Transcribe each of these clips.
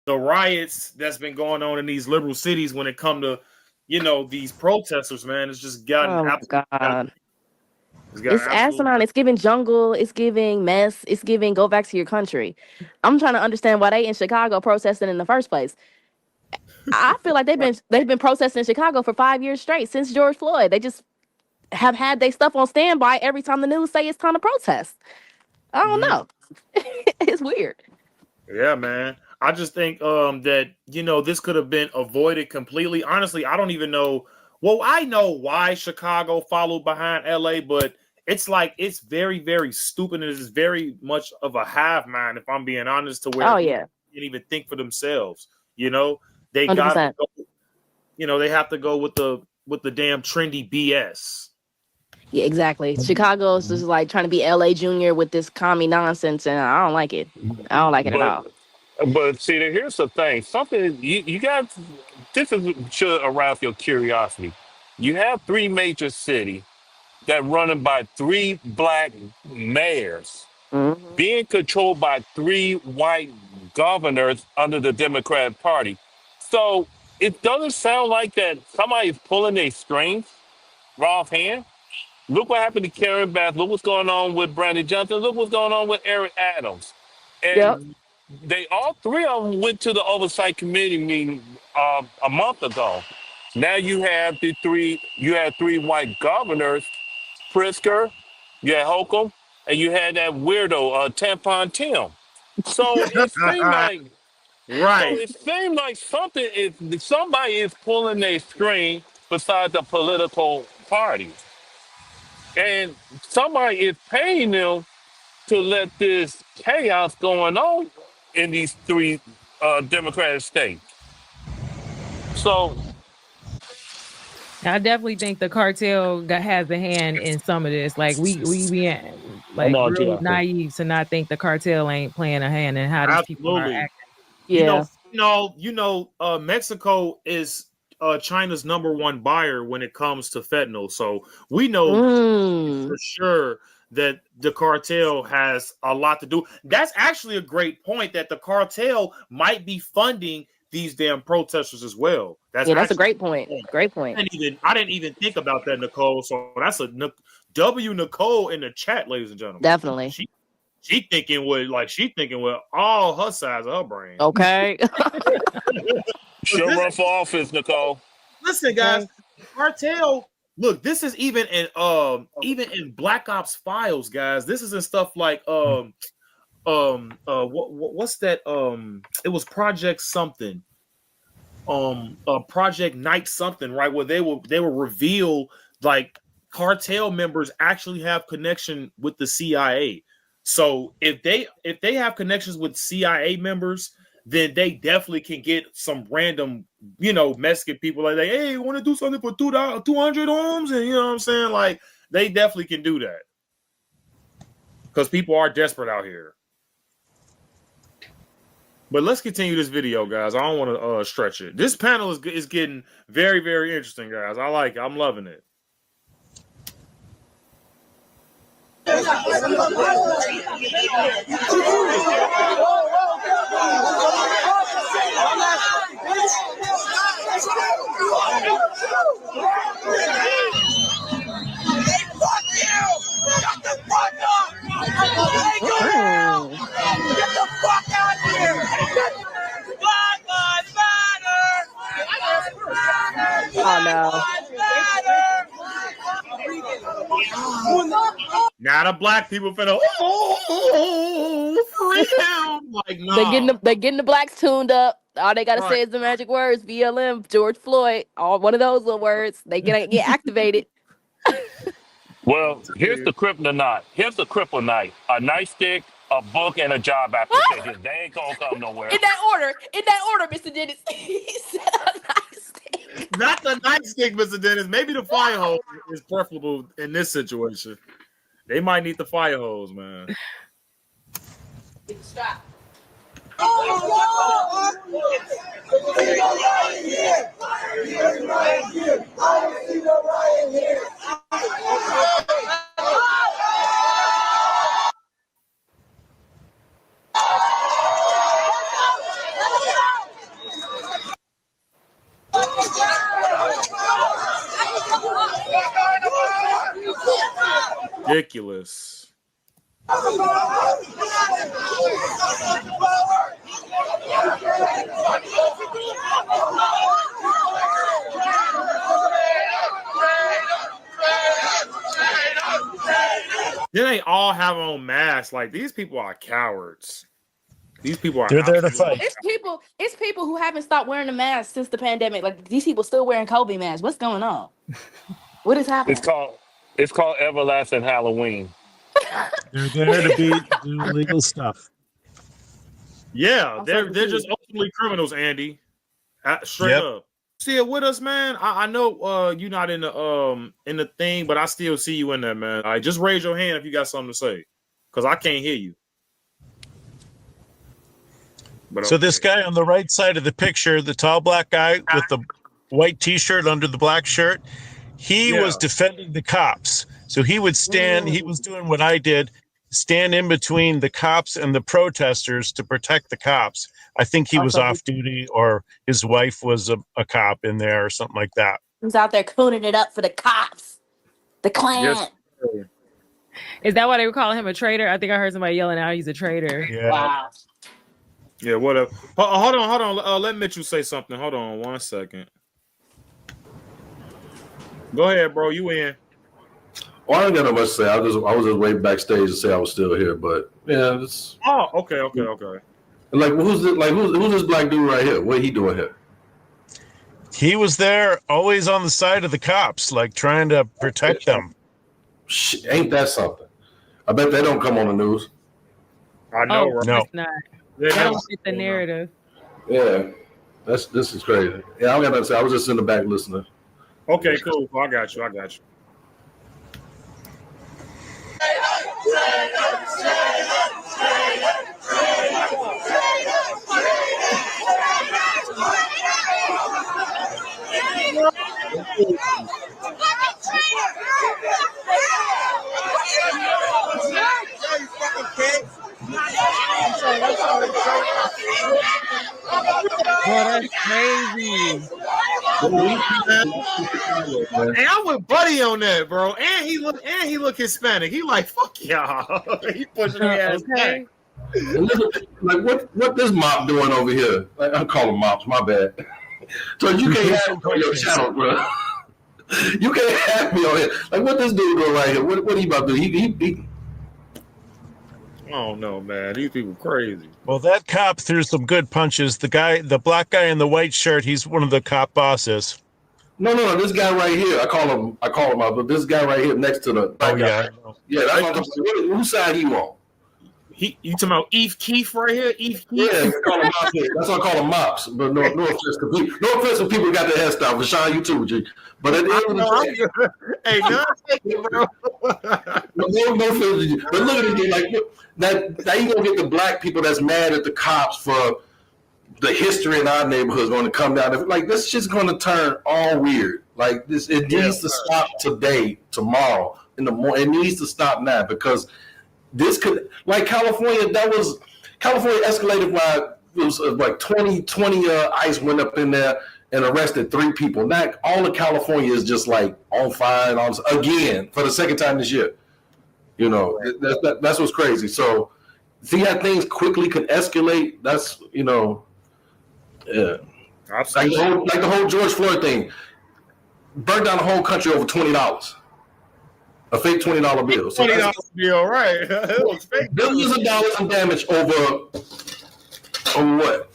the riots that's been going on in these liberal cities when it come to, these protesters, man. It's just gotten Oh my absolutely, God. it's gotten It's absolutely. asinine. It's giving jungle. It's giving mess. It's giving go back to your country. I'm trying to understand why they in Chicago protesting in the first place. I feel like they've been protesting in Chicago for 5 years straight since George Floyd. They just have had their stuff on standby every time the news say it's time to protest. I don't Mhm. know. It's weird. Yeah, man. I just think that this could have been avoided completely. Honestly, I don't even know. Well, I know why Chicago followed behind LA, but it's like it's very, very stupid and it's very much of a hive mind, if I'm being honest, to where Oh people yeah, can't even think for themselves. You know, they 100%. got to go, they have to go with the damn trendy BS. Yeah, exactly. Chicago's just like trying to be LA Junior with this commie nonsense, and I don't like it. I don't like it at But all. but see, here's the thing. Something you got. This is should arouse your curiosity. You have three major cities that running by three black mayors, Hmm. being controlled by three white governors under the Democratic Party. So it doesn't sound like that somebody is pulling their strings raw hand. Look what happened to Karen Bass. Look what's going on with Brandon Johnson. Look what's going on with Eric Adams. Yep. And they all three of them went to the oversight committee meeting a month ago. Now you had three white governors, Prisker, you had Holcomb, and you had that weirdo, Tampon Tim. So it seemed like Right. somebody is pulling their string besides the political party. And somebody is paying them to let this chaos going on in these three Democratic states. So, I definitely think the cartel has a hand in some of this. Like we be I'm like on real to naive to not think the cartel ain't playing a hand in how these people are Absolutely. acting. You know, Yeah. Mexico is China's number one buyer when it comes to fentanyl. So we know for Mm. sure that the cartel has a lot to do. That's actually a great point that the cartel might be funding these damn protesters as well. That's Yeah, that's a actually great point. a point. Great point. I didn't even think about that, Nicole. So that's a W Nicole in the chat, ladies and gentlemen. Definitely. She thinking with all her sides of her brain. Okay. she'll run for office, Nicole. Listen, guys, Okay. cartel. Look, this is even in Black Ops Files, guys. This is in stuff like what's that it was Project something, Project Night something, right, where they will reveal like cartel members actually have connection with the CIA. So if they have connections with CIA members, then they definitely can get some random, Mexican people like, hey, you want to do something for 200 homes, and you know what I'm saying, like they definitely can do that because people are desperate out here. But let's continue this video, guys. I don't want to stretch it. This panel is getting very, very interesting, guys. I like it. I'm loving it. Fuck you! Shut the fuck up! Hey, go to hell! Mm. Get the fuck out of here! Black Lives Matter! Oh Black no. Lives Matter! Now the black people finna, freedom. Like, nah. They getting the blacks tuned up. All they gotta Right. say is the magic words, BLM, George Floyd, all one of those little words. They get activated. Well, here's the kryptonite. Here's the kryptonite. A nightstick, a book, and a job application. They ain't gonna come nowhere. In that order, Mr. Dennis. He said a nice thing. Not the nightstick, Mr. Dennis. Maybe the fire hose is preferable in this situation. They might need the fire hose, man. Get the strap. ridiculous. Then they all have on masks. Like these people are cowards. They're there to fight. It's people who haven't stopped wearing the mask since the pandemic. Like these people still wearing COVID masks. What's going on? What is happening? It's called everlasting Halloween. They're there to do illegal stuff. Yeah, they're just ultimately criminals, Andy. Straight up. See it with us, man. I know you're not in the thing, but I still see you in there, man. All right, just raise your hand if you got something to say, because I can't hear you. But so this guy on the right side of the picture, the tall black guy with the white T-shirt under the black shirt, he was defending the cops. So he would stand. He was doing what I did, stand in between the cops and the protesters to protect the cops. I think he was off duty, or his wife was a cop in there or something like that. He's out there cooning it up for the cops, the Klan. Yes. Is that why they were calling him a traitor? I think I heard somebody yelling out he's a traitor. Yeah. Wow. Yeah, whatever. Hold on. Let Mitchell say something. Hold on 1 second. Go ahead, bro. You in? Well, I don't got much to say. I was just waiting backstage to say I was still here, but yeah, it's. Oh, okay. Like, who's this black dude right here? What he doing here? He was there, always on the side of the cops, like trying to protect them. Ain't that something? I bet they don't come on the news. I know, right? No. It's not. They don't fit the narrative. Yeah, this is crazy. Yeah, I don't got nothing to say. I was just in the back listening. Okay, cool. I got you. That's crazy. And I'm with Buddy on that, bro. And he look Hispanic. He like, fuck y'all. He pushing their ass back. Like what this mop doing over here? Like, I call them mops. My bad. So you can't have me on your channel, bro. You can't have me on here. Like what this dude doing right here? What he about to do? He I don't know, man. These people crazy. Well, that cop threw some good punches. The black guy in the white shirt, he's one of the cop bosses. No. This guy right here. I call him out. But this guy right here next to the. Oh yeah. Yeah. That's what I'm talking about. Whose side he on? You talking about Eve Keefe right here? Eve Keefe? Yeah, call him mops. That's why I call him mops. But no offense to people. No offense to people who got their hairstyle. Rashawn, you too, G. But at the end of the day, hey, no, bro. no offense to you. But look at it, like now you gonna get the black people that's mad at the cops for the history in our neighborhood is going to come down. Like this shit's going to turn all weird. Like this, it needs to stop today, tomorrow, in the morning. It needs to stop now because. This could, like California escalated while it was like 20 ICE went up in there and arrested 3 people. Now all of California is just like on fire again for the second time this year. You know, that's what's crazy. So see how things quickly can escalate. That's, yeah. Like the whole George Floyd thing. Burned down the whole country over $20. A fake $20 bill. So $20 bill, right? It was fake. Billions of dollars in damage over what?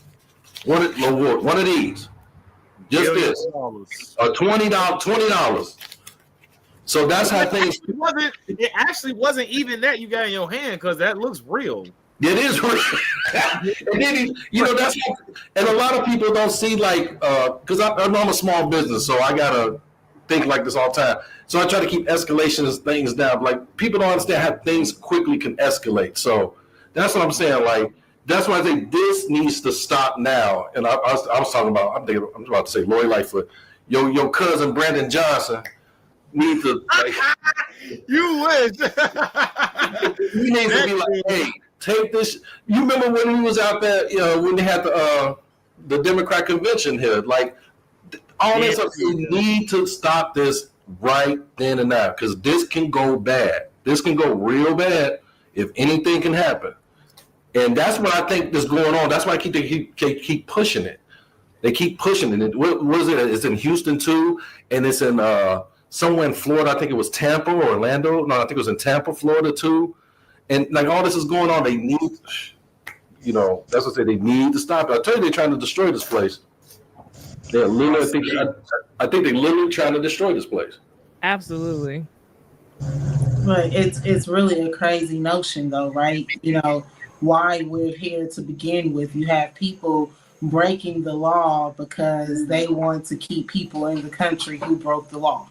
One of these. Just this. $20. So that's how things. It actually wasn't even that you got in your hand because that looks real. It is real. And then, that's and a lot of people don't see like because I'm a small business, so I gotta think like this all the time. So I try to keep escalation of things down. Like people don't understand how things quickly can escalate. So that's what I'm saying. Like that's why I think this needs to stop now. And I was talking about. I'm about to say Lori Lightfoot. Your cousin Brandon Johnson needs to. Like, you wish. He needs to be like, hey, take this. You remember when he was out there? When they had the Democrat convention here, like. All this stuff, you need to stop this right then and now because this can go bad. This can go real bad if anything can happen. And that's what I think is going on. That's why keep pushing it. They keep pushing it. What is it? It's in Houston too, and it's in somewhere in Florida. I think it was Tampa or Orlando. No, I think it was in Tampa, Florida too. And like all this is going on, they need, that's what I say. They need to stop it. I tell you, they're trying to destroy this place. They're literally. I think they're literally trying to destroy this place. Absolutely. But it's really a crazy notion, though, right? Why we're here to begin with. You have people breaking the law because they want to keep people in the country who broke the law.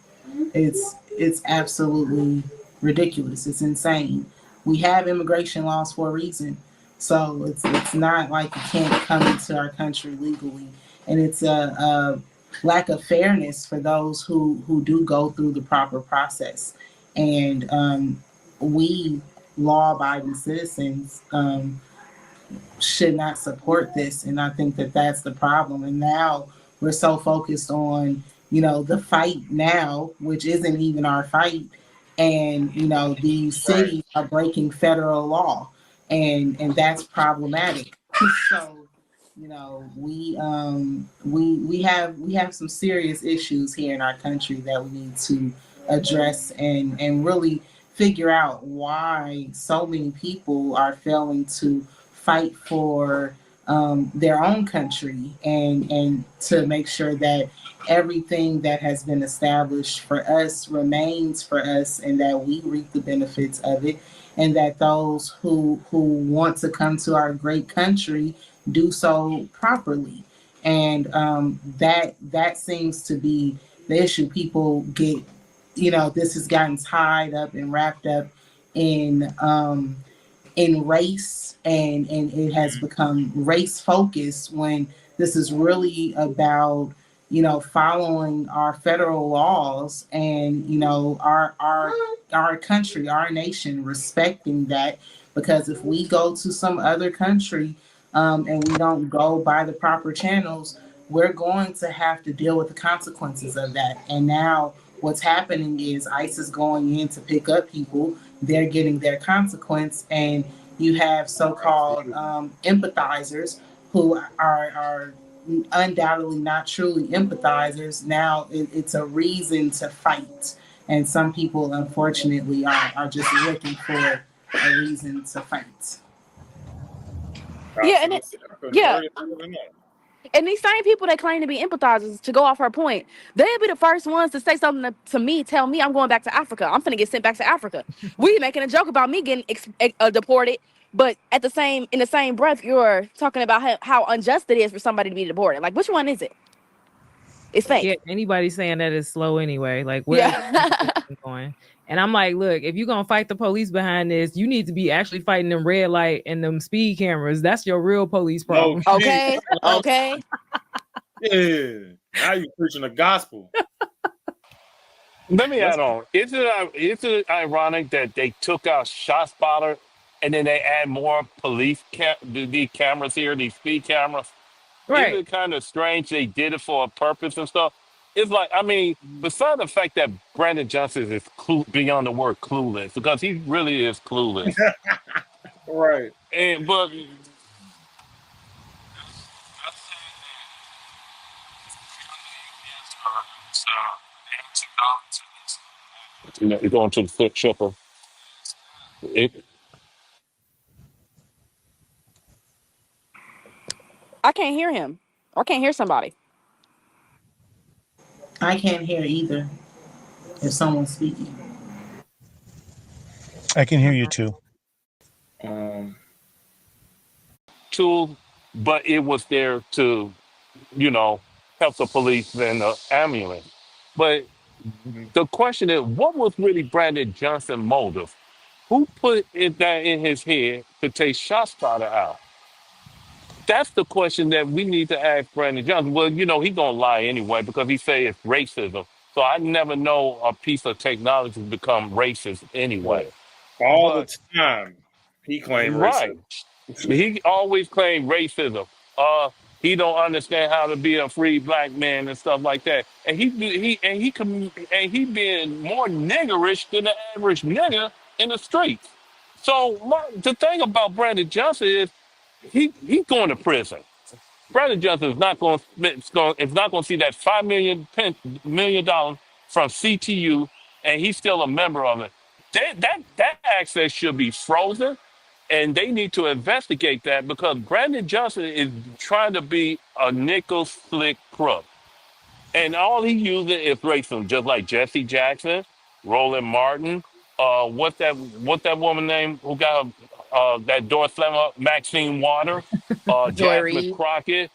It's absolutely ridiculous. It's insane. We have immigration laws for a reason, so it's not like you can't come into our country legally, and it's a lack of fairness for those who do go through the proper process. And we law-abiding citizens should not support this, and I think that that's the problem. And now we're so focused on the fight now, which isn't even our fight, and these cities are breaking federal law, and that's problematic. So we have some serious issues here in our country that we need to address and really figure out why so many people are failing to fight for their own country and to make sure that everything that has been established for us remains for us, and that we reap the benefits of it, and that those who want to come to our great country do so properly. And that seems to be the issue. People get, this has gotten tied up and wrapped up in race, and it has become race focused, when this is really about following our federal laws and our country, our nation, respecting that. Because if we go to some other country and we don't go by the proper channels, we're going to have to deal with the consequences of that. And now what's happening is ICE is going in to pick up people. They're getting their consequence, and you have so-called empathizers who are undoubtedly not truly empathizers. Now it's a reason to fight. And some people, unfortunately, are just looking for a reason to fight. Yeah, and these same people that claim to be empathizers, to go off her point, they'll be the first ones to say something to me, tell me I'm going back to Africa. I'm finna get sent back to Africa. We making a joke about me getting deported, but in the same breath, you're talking about how unjust it is for somebody to be deported. Like, which one is it? It's fake. Yeah, anybody saying that is slow anyway. Like, where's going? And I'm like, look, if you're gonna fight the police behind this, you need to be actually fighting them red light and them speed cameras. That's your real police problem. Okay. Yeah. Now you're preaching the gospel. Let me add on. Isn't it ironic that they took out ShotSpotter and then they add more police these cameras here, these speed cameras? Right. Isn't it kind of strange they did it for a purpose and stuff? It's like, I mean, besides the fact that Brandon Johnson is beyond the word clueless, because he really is clueless. Right. But you're going to the foot chipper. I can't hear him. Or I can't hear somebody. I can't hear either if someone's speaking. I can hear you too. Tool, but it was there to, help the police and the ambulance. But the question is, what was really Brandon Johnson's motive? Who put it that in his head to take ShotSpotter out? That's the question that we need to ask Brandon Johnson. Well, he's gonna lie anyway because he say it's racism. So I never know a piece of technology become racist anyway. All the time, he claimed right. racism. He always claimed racism. He don't understand how to be a free black man and stuff like that. And he being more niggerish than the average nigger in the streets. So the thing about Brandon Johnson is he's going to prison. Brandon Johnson is not going to see that $5 million from CTU, and he's still a member of it. That access should be frozen, and they need to investigate that because Brandon Johnson is trying to be a nickel slick crook. And all he using is racism, just like Jesse Jackson, Roland Martin. What's that woman name who got that door slam up? Maxine Waters, Joy Jasmine Reid. Crockett.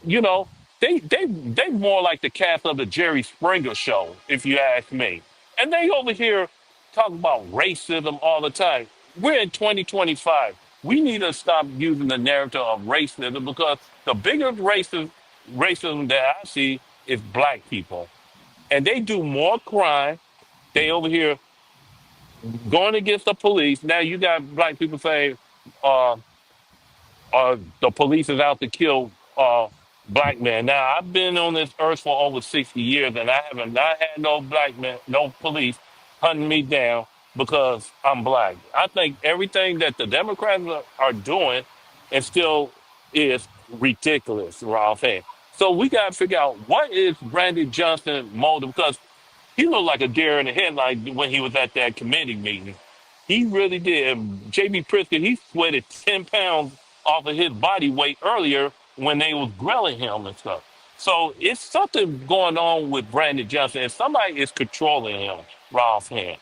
You know, they more like the cast of the Jerry Springer show, if you ask me. And they over here talking about racism all the time. We're in 2025. We need to stop using the narrative of racism because the biggest racism that I see is black people. And they do more crime. They over here going against the police. Now you got black people saying, uh, the police is out to kill black men. Now I've been on this earth for over 60 years, and I haven't not had no black men, no police hunting me down because I'm black. I think everything that the Democrats are doing and still is ridiculous, Ralph. So we got to figure out what is Brandon Johnson motive because he looked like a deer in the headlight when he was at that committee meeting. He really did. J.B. Pritzker, he sweated 10 pounds off of his body weight earlier when they was grilling him and stuff. So it's something going on with Brandon Johnson, and somebody is controlling him, Ralph Hand.